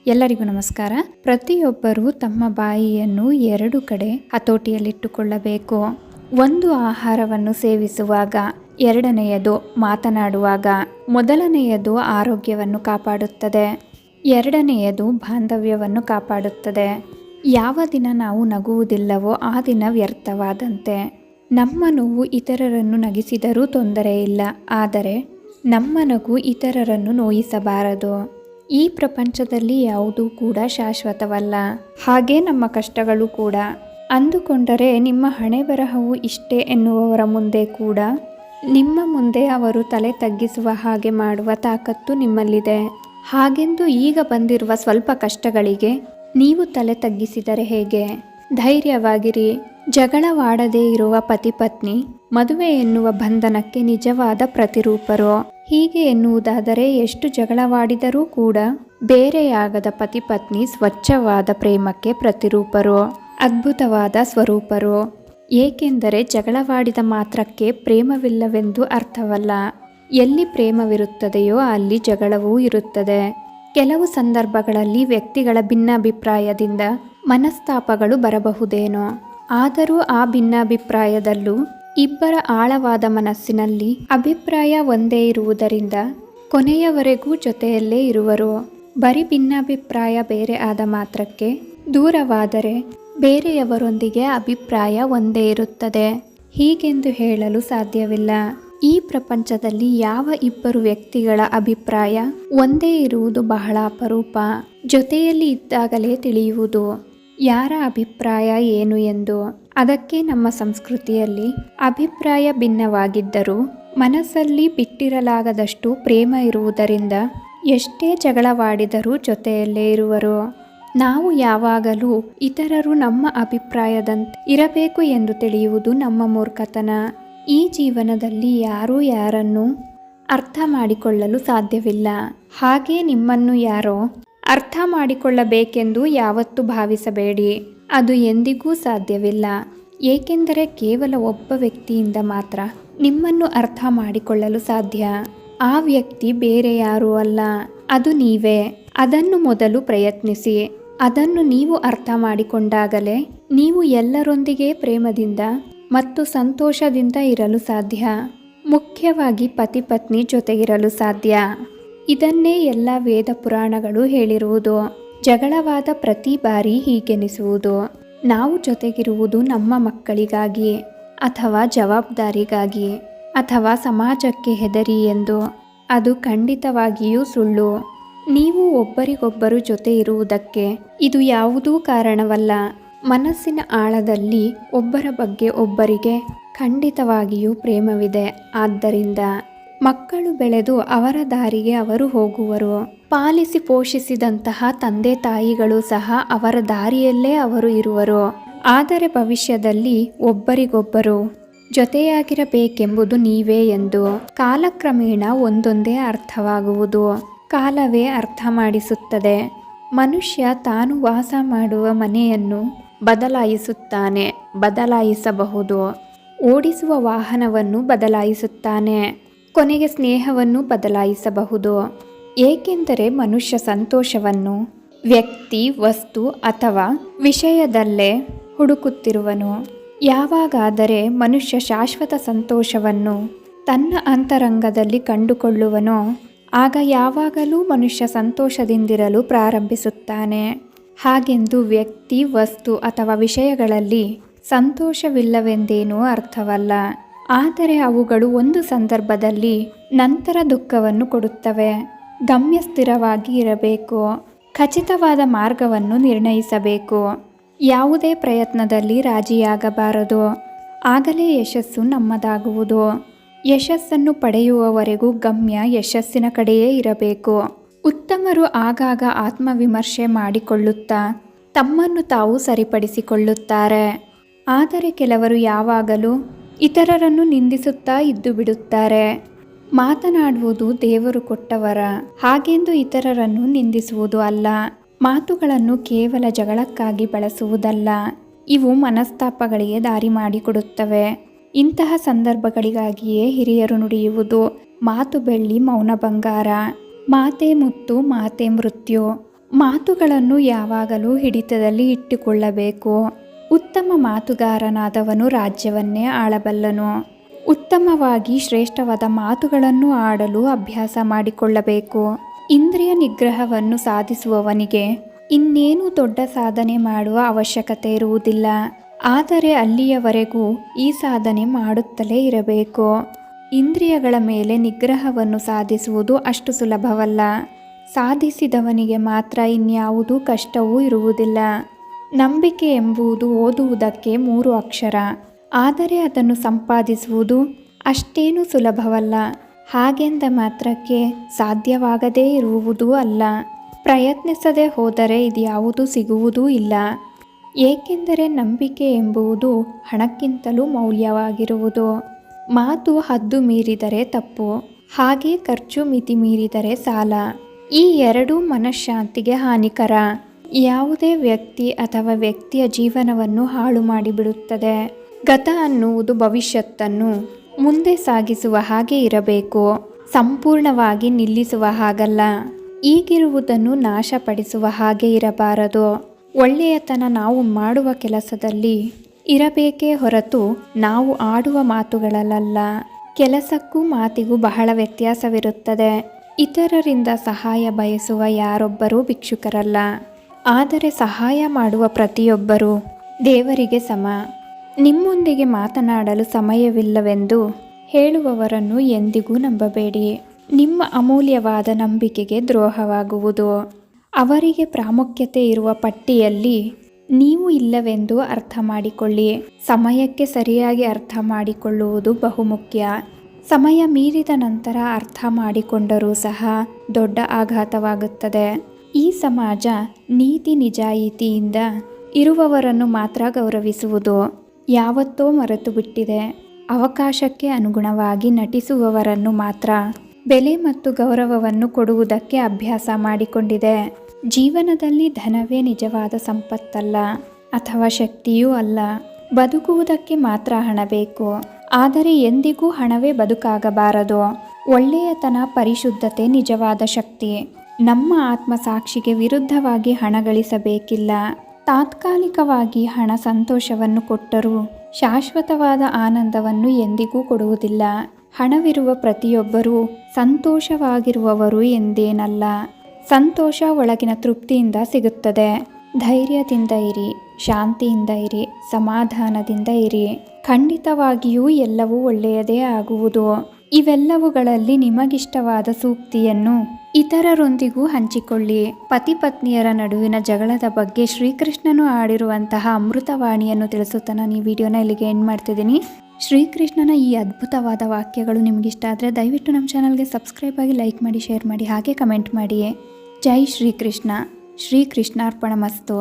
ಎಲ್ಲರಿಗೂ ನಮಸ್ಕಾರ. ಪ್ರತಿಯೊಬ್ಬರೂ ತಮ್ಮ ಬಾಯಿಯನ್ನು ಎರಡು ಕಡೆ ಹತೋಟಿಯಲ್ಲಿಟ್ಟುಕೊಳ್ಳಬೇಕು. ಒಂದು ಆಹಾರವನ್ನು ಸೇವಿಸುವಾಗ, ಎರಡನೆಯದು ಮಾತನಾಡುವಾಗ. ಮೊದಲನೆಯದು ಆರೋಗ್ಯವನ್ನು ಕಾಪಾಡುತ್ತದೆ, ಎರಡನೆಯದು ಬಾಂಧವ್ಯವನ್ನು ಕಾಪಾಡುತ್ತದೆ. ಯಾವ ದಿನ ನಾವು ನಗುವುದಿಲ್ಲವೋ ಆ ದಿನ ವ್ಯರ್ಥವಾದಂತೆ. ನಮ್ಮ ನೋವು ಇತರರನ್ನು ನಗಿಸಿದರೂ ತೊಂದರೆ ಇಲ್ಲ, ಆದರೆ ನಮ್ಮ ನಗು ಇತರರನ್ನು ನೋಯಿಸಬಾರದು. ಈ ಪ್ರಪಂಚದಲ್ಲಿ ಯಾವುದೂ ಕೂಡ ಶಾಶ್ವತವಲ್ಲ, ಹಾಗೆ ನಮ್ಮ ಕಷ್ಟಗಳು ಕೂಡ. ಅಂದುಕೊಂಡರೆ ನಿಮ್ಮ ಹಣೆ ಬರಹವು ಇಷ್ಟೇ ಎನ್ನುವವರ ಮುಂದೆ ಕೂಡ ನಿಮ್ಮ ಮುಂದೆ ಅವರು ತಲೆ ತಗ್ಗಿಸುವ ಹಾಗೆ ಮಾಡುವ ತಾಕತ್ತು ನಿಮ್ಮಲ್ಲಿದೆ. ಹಾಗೆಂದು ಈಗ ಬಂದಿರುವ ಸ್ವಲ್ಪ ಕಷ್ಟಗಳಿಗೆ ನೀವು ತಲೆ ತಗ್ಗಿಸಿದರೆ ಹೇಗೆ? ಧೈರ್ಯವಾಗಿರಿ. ಜಗಳವಾಡದೇ ಇರುವ ಪತಿ ಪತ್ನಿ ಮದುವೆ ಎನ್ನುವ ಬಂಧನಕ್ಕೆ ನಿಜವಾದ ಪ್ರತಿರೂಪರು. ಹೀಗೆ ಎನ್ನುವುದಾದರೆ ಎಷ್ಟು ಜಗಳವಾಡಿದರೂ ಕೂಡ ಬೇರೆಯಾಗದ ಪತಿ ಪತ್ನಿ ಸ್ವಚ್ಛವಾದ ಪ್ರೇಮಕ್ಕೆ ಪ್ರತಿರೂಪರು, ಅದ್ಭುತವಾದ ಸ್ವರೂಪರು. ಏಕೆಂದರೆ ಜಗಳವಾಡಿದ ಮಾತ್ರಕ್ಕೆ ಪ್ರೇಮವಿಲ್ಲವೆಂದು ಅರ್ಥವಲ್ಲ. ಎಲ್ಲಿ ಪ್ರೇಮವಿರುತ್ತದೆಯೋ ಅಲ್ಲಿ ಜಗಳವೂ ಇರುತ್ತದೆ. ಕೆಲವು ಸಂದರ್ಭಗಳಲ್ಲಿ ವ್ಯಕ್ತಿಗಳ ಭಿನ್ನಾಭಿಪ್ರಾಯದಿಂದ ಮನಸ್ತಾಪಗಳು ಬರಬಹುದೇನೋ, ಆದರೂ ಆ ಭಿನ್ನಾಭಿಪ್ರಾಯದಲ್ಲೂ ಇಬ್ಬರ ಆಳವಾದ ಮನಸ್ಸಿನಲ್ಲಿ ಅಭಿಪ್ರಾಯ ಒಂದೇ ಇರುವುದರಿಂದ ಕೊನೆಯವರೆಗೂ ಜೊತೆಯಲ್ಲೇ ಇರುವರು. ಬರೀ ಭಿನ್ನಾಭಿಪ್ರಾಯ ಬೇರೆ ಆದ ಮಾತ್ರಕ್ಕೆ ದೂರವಾದರೆ ಬೇರೆಯವರೊಂದಿಗೆ ಅಭಿಪ್ರಾಯ ಒಂದೇ ಇರುತ್ತದೆ ಹೀಗೆಂದು ಹೇಳಲು ಸಾಧ್ಯವಿಲ್ಲ. ಈ ಪ್ರಪಂಚದಲ್ಲಿ ಯಾವ ಇಬ್ಬರು ವ್ಯಕ್ತಿಗಳ ಅಭಿಪ್ರಾಯ ಒಂದೇ ಇರುವುದು ಬಹಳ ಅಪರೂಪ. ಜೊತೆಯಲ್ಲಿ ಇದ್ದಾಗಲೇ ತಿಳಿಯುವುದು ಯಾರ ಅಭಿಪ್ರಾಯ ಏನು ಎಂದು. ಅದಕ್ಕೆ ನಮ್ಮ ಸಂಸ್ಕೃತಿಯಲ್ಲಿ ಅಭಿಪ್ರಾಯ ಭಿನ್ನವಾಗಿದ್ದರೂ ಮನಸ್ಸಲ್ಲಿ ಬಿಟ್ಟಿರಲಾಗದಷ್ಟು ಪ್ರೇಮ ಇರುವುದರಿಂದ ಎಷ್ಟೇ ಜಗಳವಾಡಿದರೂ ಜೊತೆಯಲ್ಲೇ ಇರುವರು. ನಾವು ಯಾವಾಗಲೂ ಇತರರು ನಮ್ಮ ಅಭಿಪ್ರಾಯದಂತೆ ಇರಬೇಕು ಎಂದು ತಿಳಿಯುವುದು ನಮ್ಮ ಮೂರ್ಖತನ. ಈ ಜೀವನದಲ್ಲಿ ಯಾರೂ ಯಾರನ್ನು ಅರ್ಥ ಮಾಡಿಕೊಳ್ಳಲು ಸಾಧ್ಯವಿಲ್ಲ. ಹಾಗೆ ನಿಮ್ಮನ್ನು ಯಾರೋ ಅರ್ಥ ಮಾಡಿಕೊಳ್ಳಬೇಕೆಂದು ಯಾವತ್ತೂ ಭಾವಿಸಬೇಡಿ. ಅದು ಎಂದಿಗೂ ಸಾಧ್ಯವಿಲ್ಲ. ಏಕೆಂದರೆ ಕೇವಲ ಒಬ್ಬ ವ್ಯಕ್ತಿಯಿಂದ ಮಾತ್ರ ನಿಮ್ಮನ್ನು ಅರ್ಥ ಮಾಡಿಕೊಳ್ಳಲು ಸಾಧ್ಯ. ಆ ವ್ಯಕ್ತಿ ಬೇರೆ ಯಾರೂ ಅಲ್ಲ, ಅದು ನೀವೇ. ಅದನ್ನು ಮೊದಲು ಪ್ರಯತ್ನಿಸಿ. ಅದನ್ನು ನೀವು ಅರ್ಥ ಮಾಡಿಕೊಂಡಾಗಲೇ ನೀವು ಎಲ್ಲರೊಂದಿಗೆ ಪ್ರೇಮದಿಂದ ಮತ್ತು ಸಂತೋಷದಿಂದ ಇರಲು ಸಾಧ್ಯ. ಮುಖ್ಯವಾಗಿ ಪತಿ ಪತ್ನಿ ಜೊತೆಗಿರಲು ಸಾಧ್ಯ. ಇದನ್ನೇ ಎಲ್ಲ ವೇದ ಪುರಾಣಗಳು ಹೇಳಿರುವುದು. ಜಗಳವಾದ ಪ್ರತಿ ಬಾರಿ ಹೀಗೆನಿಸುವುದು, ನಾವು ಜೊತೆಗಿರುವುದು ನಮ್ಮ ಮಕ್ಕಳಿಗಾಗಿ ಅಥವಾ ಜವಾಬ್ದಾರಿಗಾಗಿ ಅಥವಾ ಸಮಾಜಕ್ಕೆ ಹೆದರಿ ಎಂದು. ಅದು ಖಂಡಿತವಾಗಿಯೂ ಸುಳ್ಳು. ನೀವು ಒಬ್ಬರಿಗೊಬ್ಬರು ಜೊತೆ ಇರುವುದಕ್ಕೆ ಇದು ಯಾವುದೂ ಕಾರಣವಲ್ಲ. ಮನಸ್ಸಿನ ಆಳದಲ್ಲಿ ಒಬ್ಬರ ಬಗ್ಗೆ ಒಬ್ಬರಿಗೆ ಖಂಡಿತವಾಗಿಯೂ ಪ್ರೇಮವಿದೆ. ಆದ್ದರಿಂದ ಮಕ್ಕಳು ಬೆಳೆದು ಅವರ ದಾರಿಗೆ ಅವರು ಹೋಗುವರು. ಪಾಲಿಸಿ ಪೋಷಿಸಿದಂತಹ ತಂದೆ ತಾಯಿಗಳು ಸಹ ಅವರ ದಾರಿಯಲ್ಲೇ ಅವರು ಇರುವರು. ಆದರೆ ಭವಿಷ್ಯದಲ್ಲಿ ಒಬ್ಬರಿಗೊಬ್ಬರು ಜೊತೆಯಾಗಿರಬೇಕೆಂಬುದು ನೀವೇ ಎಂದು ಕಾಲಕ್ರಮೇಣ ಒಂದೊಂದೇ ಅರ್ಥವಾಗುವುದು. ಕಾಲವೇ ಅರ್ಥ ಮಾಡಿಸುತ್ತದೆ. ಮನುಷ್ಯ ತಾನು ವಾಸ ಮಾಡುವ ಮನೆಯನ್ನು ಬದಲಾಯಿಸುತ್ತಾನೆ, ಬದಲಾಯಿಸಬಹುದು. ಓಡಿಸುವ ವಾಹನವನ್ನು ಬದಲಾಯಿಸುತ್ತಾನೆ, ಕೊನೆಗೆ ಸ್ನೇಹವನ್ನು ಬದಲಾಯಿಸಬಹುದು. ಏಕೆಂದರೆ ಮನುಷ್ಯ ಸಂತೋಷವನ್ನು ವ್ಯಕ್ತಿ, ವಸ್ತು ಅಥವಾ ವಿಷಯದಲ್ಲೇ ಹುಡುಕುತ್ತಿರುವನು. ಯಾವಾಗಾದರೆ ಮನುಷ್ಯ ಶಾಶ್ವತ ಸಂತೋಷವನ್ನು ತನ್ನ ಅಂತರಂಗದಲ್ಲಿ ಕಂಡುಕೊಳ್ಳುವನೋ ಆಗ ಯಾವಾಗಲೂ ಮನುಷ್ಯ ಸಂತೋಷದಿಂದಿರಲು ಪ್ರಾರಂಭಿಸುತ್ತಾನೆ. ಹಾಗೆಂದು ವ್ಯಕ್ತಿ, ವಸ್ತು ಅಥವಾ ವಿಷಯಗಳಲ್ಲಿ ಸಂತೋಷವಿಲ್ಲವೆಂದೇನೂ ಅರ್ಥವಲ್ಲ. ಆದರೆ ಅವುಗಳು ಒಂದು ಸಂದರ್ಭದಲ್ಲಿ ನಂತರ ದುಃಖವನ್ನು ಕೊಡುತ್ತವೆ. ಗಮ್ಯ ಸ್ಥಿರವಾಗಿ ಇರಬೇಕು. ಖಚಿತವಾದ ಮಾರ್ಗವನ್ನು ನಿರ್ಣಯಿಸಬೇಕು. ಯಾವುದೇ ಪ್ರಯತ್ನದಲ್ಲಿ ರಾಜಿಯಾಗಬಾರದು. ಆಗಲೇ ಯಶಸ್ಸು ನಮ್ಮದಾಗುವುದು. ಯಶಸ್ಸನ್ನು ಪಡೆಯುವವರೆಗೂ ಗಮ್ಯ ಯಶಸ್ಸಿನ ಕಡೆಯೇ ಇರಬೇಕು. ಉತ್ತಮರು ಆಗಾಗ ಆತ್ಮವಿಮರ್ಶೆ ಮಾಡಿಕೊಳ್ಳುತ್ತಾ ತಮ್ಮನ್ನು ತಾವು ಸರಿಪಡಿಸಿಕೊಳ್ಳುತ್ತಾರೆ. ಆದರೆ ಕೆಲವರು ಯಾವಾಗಲೂ ಇತರರನ್ನು ನಿಂದಿಸುತ್ತಾ ಇದ್ದು ಬಿಡುತ್ತಾರೆ. ಮಾತನಾಡುವುದು ದೇವರು ಕೊಟ್ಟವರ, ಹಾಗೆಂದು ಇತರರನ್ನು ನಿಂದಿಸುವುದು ಅಲ್ಲ. ಮಾತುಗಳನ್ನು ಕೇವಲ ಜಗಳಕ್ಕಾಗಿ ಬಳಸುವುದಲ್ಲ. ಇವು ಮನಸ್ತಾಪಗಳಿಗೆ ದಾರಿ ಮಾಡಿಕೊಡುತ್ತವೆ. ಇಂತಹ ಸಂದರ್ಭಗಳಿಗಾಗಿಯೇ ಹಿರಿಯರು ನುಡಿಯುವುದು ಮಾತು ಬೆಳ್ಳಿ ಮೌನ ಬಂಗಾರ. ಮಾತೇ ಮುತ್ತು ಮಾತೇ ಮೃತ್ಯು. ಮಾತುಗಳನ್ನು ಯಾವಾಗಲೂ ಹಿಡಿತದಲ್ಲಿ ಇಟ್ಟುಕೊಳ್ಳಬೇಕು. ಉತ್ತಮ ಮಾತುಗಾರನಾದವನು ರಾಜ್ಯವನ್ನೇ ಆಳಬಲ್ಲನು. ಉತ್ತಮವಾಗಿ ಶ್ರೇಷ್ಠವಾದ ಮಾತುಗಳನ್ನು ಆಡಲು ಅಭ್ಯಾಸ ಮಾಡಿಕೊಳ್ಳಬೇಕು. ಇಂದ್ರಿಯ ನಿಗ್ರಹವನ್ನು ಸಾಧಿಸುವವನಿಗೆ ಇನ್ನೇನು ದೊಡ್ಡ ಸಾಧನೆ ಮಾಡುವ ಅವಶ್ಯಕತೆ ಇರುವುದಿಲ್ಲ. ಆದರೆ ಅಲ್ಲಿಯವರೆಗೂ ಈ ಸಾಧನೆ ಮಾಡುತ್ತಲೇ ಇರಬೇಕು. ಇಂದ್ರಿಯಗಳ ಮೇಲೆ ನಿಗ್ರಹವನ್ನು ಸಾಧಿಸುವುದು ಅಷ್ಟು ಸುಲಭವಲ್ಲ. ಸಾಧಿಸಿದವನಿಗೆ ಮಾತ್ರ ಇನ್ಯಾವುದೂ ಕಷ್ಟವೂ ಇರುವುದಿಲ್ಲ. ನಂಬಿಕೆ ಎಂಬುದು ಓದುವುದಕ್ಕೆ 3 ಅಕ್ಷರ. ಆದರೆ ಅದನ್ನು ಸಂಪಾದಿಸುವುದು ಅಷ್ಟೇನೂ ಸುಲಭವಲ್ಲ. ಹಾಗೆಂದ ಮಾತ್ರಕ್ಕೆ ಸಾಧ್ಯವಾಗದೇ ಇರುವುದೂ ಅಲ್ಲ. ಪ್ರಯತ್ನಿಸದೆ ಹೋದರೆ ಇದ್ಯಾವುದೂ ಸಿಗುವುದೂ ಇಲ್ಲ. ಏಕೆಂದರೆ ನಂಬಿಕೆ ಎಂಬುದು ಹಣಕ್ಕಿಂತಲೂ ಮೌಲ್ಯವಾಗಿರುವುದು. ಮಾತು ಹದ್ದು ಮೀರಿದರೆ ತಪ್ಪು, ಹಾಗೆ ಖರ್ಚು ಮಿತಿ ಮೀರಿದರೆ ಸಾಲ. ಈ ಎರಡೂ ಮನಃಶಾಂತಿಗೆ ಹಾನಿಕರ. ಯಾವುದೇ ವ್ಯಕ್ತಿ ಅಥವಾ ವ್ಯಕ್ತಿಯ ಜೀವನವನ್ನು ಹಾಳು ಮಾಡಿಬಿಡುತ್ತದೆ. ಗತ ಅನ್ನುವುದು ಭವಿಷ್ಯತ್ತನ್ನು ಮುಂದೆ ಸಾಗಿಸುವ ಹಾಗೆ ಇರಬೇಕು, ಸಂಪೂರ್ಣವಾಗಿ ನಿಲ್ಲಿಸುವ ಹಾಗಲ್ಲ. ಈಗಿರುವುದನ್ನು ನಾಶಪಡಿಸುವ ಹಾಗೆ ಇರಬಾರದು. ಒಳ್ಳೆಯತನ ನಾವು ಮಾಡುವ ಕೆಲಸದಲ್ಲಿ ಇರಬೇಕೇ ಹೊರತು ನಾವು ಆಡುವ ಮಾತುಗಳಲ್ಲ. ಕೆಲಸಕ್ಕೂ ಮಾತಿಗೂ ಬಹಳ ವ್ಯತ್ಯಾಸವಿರುತ್ತದೆ. ಇತರರಿಂದ ಸಹಾಯ ಬಯಸುವ ಯಾರೊಬ್ಬರೂ ಭಿಕ್ಷುಕರಲ್ಲ. ಆದರೆ ಸಹಾಯ ಮಾಡುವ ಪ್ರತಿಯೊಬ್ಬರೂ ದೇವರಿಗೆ ಸಮ. ನಿಮ್ಮೊಂದಿಗೆ ಮಾತನಾಡಲು ಸಮಯವಿಲ್ಲವೆಂದು ಹೇಳುವವರನ್ನು ಎಂದಿಗೂ ನಂಬಬೇಡಿ. ನಿಮ್ಮ ಅಮೂಲ್ಯವಾದ ನಂಬಿಕೆಗೆ ದ್ರೋಹವಾಗುವುದು. ಅವರಿಗೆ ಪ್ರಾಮುಖ್ಯತೆ ಇರುವ ಪಟ್ಟಿಯಲ್ಲಿ ನೀವು ಇಲ್ಲವೆಂದು ಅರ್ಥ ಮಾಡಿಕೊಳ್ಳಿ. ಸಮಯಕ್ಕೆ ಸರಿಯಾಗಿ ಅರ್ಥ ಮಾಡಿಕೊಳ್ಳುವುದು ಬಹುಮುಖ್ಯ. ಸಮಯ ಮೀರಿದ ನಂತರ ಅರ್ಥ ಮಾಡಿಕೊಂಡರೂ ಸಹ ದೊಡ್ಡ ಆಘಾತವಾಗುತ್ತದೆ. ಈ ಸಮಾಜ ನೀತಿ ನಿಜಾಯಿತಿಯಿಂದ ಇರುವವರನ್ನು ಮಾತ್ರ ಗೌರವಿಸುವುದು ಯಾವತ್ತೋ ಮರೆತು ಬಿಟ್ಟಿದೆ. ಅವಕಾಶಕ್ಕೆ ಅನುಗುಣವಾಗಿ ನಟಿಸುವವರನ್ನು ಮಾತ್ರ ಬೆಲೆ ಮತ್ತು ಗೌರವವನ್ನು ಕೊಡುವುದಕ್ಕೆ ಅಭ್ಯಾಸ ಮಾಡಿಕೊಂಡಿದೆ. ಜೀವನದಲ್ಲಿ ಧನವೇ ನಿಜವಾದ ಸಂಪತ್ತಲ್ಲ ಅಥವಾ ಶಕ್ತಿಯೂ ಅಲ್ಲ. ಬದುಕುವುದಕ್ಕೆ ಮಾತ್ರ ಹಣ ಬೇಕು, ಆದರೆ ಎಂದಿಗೂ ಹಣವೇ ಬದುಕಾಗಬಾರದು. ಒಳ್ಳೆಯತನ, ಪರಿಶುದ್ಧತೆ ನಿಜವಾದ ಶಕ್ತಿ. ನಮ್ಮ ಆತ್ಮಸಾಕ್ಷಿಗೆ ವಿರುದ್ಧವಾಗಿ ಹಣ ಗಳಿಸಬೇಕಿಲ್ಲ. ತಾತ್ಕಾಲಿಕವಾಗಿ ಹಣ ಸಂತೋಷವನ್ನು ಕೊಟ್ಟರೂ ಶಾಶ್ವತವಾದ ಆನಂದವನ್ನು ಎಂದಿಗೂ ಕೊಡುವುದಿಲ್ಲ. ಹಣವಿರುವ ಪ್ರತಿಯೊಬ್ಬರೂ ಸಂತೋಷವಾಗಿರುವವರು ಎಂದೇನಲ್ಲ. ಸಂತೋಷ ಒಳಗಿನ ತೃಪ್ತಿಯಿಂದ ಸಿಗುತ್ತದೆ. ಧೈರ್ಯದಿಂದ ಇರಿ, ಶಾಂತಿಯಿಂದ ಇರಿ, ಸಮಾಧಾನದಿಂದ ಇರಿ. ಖಂಡಿತವಾಗಿಯೂ ಎಲ್ಲವೂ ಒಳ್ಳೆಯದೇ ಆಗುವುದು. ಇವೆಲ್ಲವುಗಳಲ್ಲಿ ನಿಮಗಿಷ್ಟವಾದ ಸೂಕ್ತಿಯನ್ನು ಇತರರೊಂದಿಗೂ ಹಂಚಿಕೊಳ್ಳಿ. ಪತಿ ಪತ್ನಿಯರ ನಡುವಿನ ಜಗಳದ ಬಗ್ಗೆ ಶ್ರೀಕೃಷ್ಣನು ಆಡಿರುವಂತಹ ಅಮೃತವಾಣಿಯನ್ನು ತಿಳಿಸುತ್ತಾ ನಾನು ಈ ವಿಡಿಯೋನ ಇಲ್ಲಿಗೆ ಎಂಡ್ ಮಾಡ್ತಿದ್ದೀನಿ. ಶ್ರೀಕೃಷ್ಣನ ಈ ಅದ್ಭುತವಾದ ವಾಕ್ಯಗಳು ನಿಮಗಿಷ್ಟ ಆದರೆ ದಯವಿಟ್ಟು ನಮ್ಮ ಚಾನಲ್ಗೆ ಸಬ್ಸ್ಕ್ರೈಬ್ ಆಗಿ, ಲೈಕ್ ಮಾಡಿ, ಶೇರ್ ಮಾಡಿ, ಹಾಗೆ ಕಮೆಂಟ್ ಮಾಡಿ. ಜೈ ಶ್ರೀಕೃಷ್ಣ. ಶ್ರೀಕೃಷ್ಣಾರ್ಪಣಮಸ್ತು.